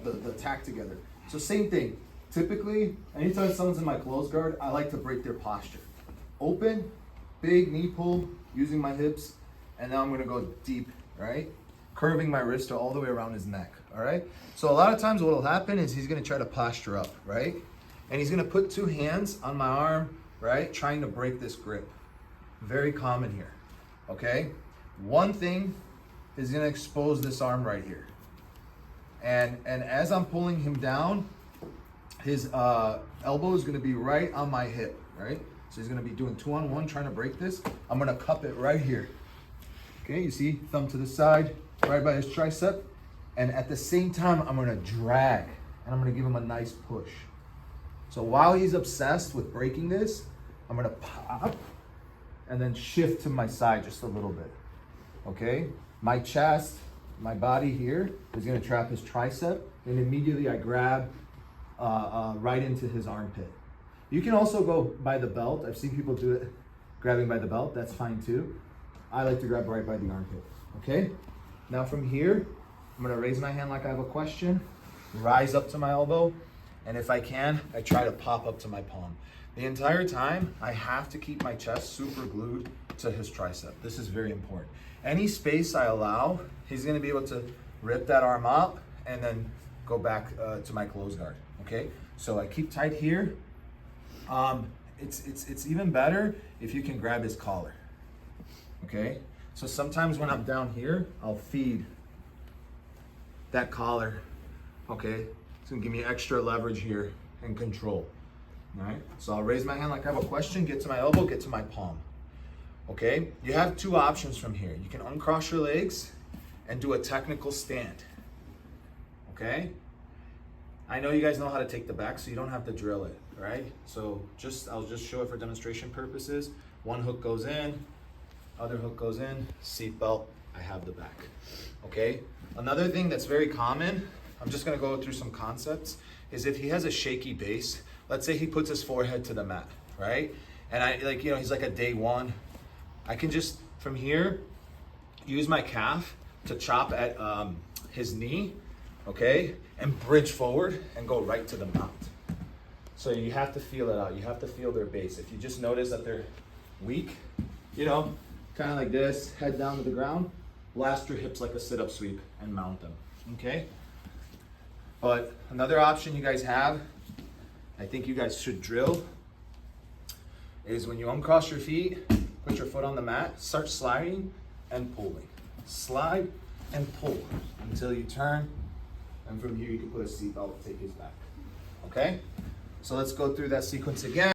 the tack together. So same thing. Typically, anytime someone's in my closed guard, I like to break their posture. Open, big knee pull, using my hips, and now I'm gonna go deep, right? Curving my wrist all the way around his neck, all right? So a lot of times what will happen is he's gonna try to posture up, right? And he's gonna put two hands on my arm, right? Trying to break this grip. Very common here, okay? One thing is gonna expose this arm right here. And as I'm pulling him down, his elbow is gonna be right on my hip, right? So he's gonna be doing 2-on-1, trying to break this. I'm gonna cup it right here. Okay, you see, thumb to the side, right by his tricep. And at the same time, I'm gonna drag, and I'm gonna give him a nice push. So while he's obsessed with breaking this, I'm gonna pop, and then shift to my side just a little bit, okay? My chest, my body here is gonna trap his tricep, and immediately I grab right into his armpit. You can also go by the belt. I've seen people do it grabbing by the belt, that's fine too. I like to grab right by the armpit, okay? Now from here, I'm gonna raise my hand like I have a question, rise up to my elbow, and if I can, I try to pop up to my palm. The entire time, I have to keep my chest super glued to his tricep. This is very important. Any space I allow, he's gonna be able to rip that arm up and then go back to my closed guard, okay? So I keep tight here. It's even better if you can grab his collar, okay? So sometimes when I'm down here, I'll feed that collar, okay? It's gonna give me extra leverage here and control, all right? So I'll raise my hand like I have a question, get to my elbow, get to my palm, okay? You have two options from here. You can uncross your legs and do a technical stand, okay? I know you guys know how to take the back, so you don't have to drill it, right? So I'll just show it for demonstration purposes. One hook goes in, other hook goes in, seat belt, I have the back, okay? Another thing that's very common, I'm just gonna go through some concepts, is if he has a shaky base, let's say he puts his forehead to the mat, right? And he's like a day one, I can just, from here, use my calf to chop at his knee, okay? And bridge forward and go right to the mount. So you have to feel it out. You have to feel their base. If you just notice that they're weak, kind of like this, head down to the ground, blast your hips like a sit-up sweep and mount them, okay? But another option you guys have, I think you guys should drill, is when you uncross your feet, put your foot on the mat, start sliding and pulling. Slide and pull until you turn, and from here you can put a seatbelt, take his back, okay? So let's go through that sequence again.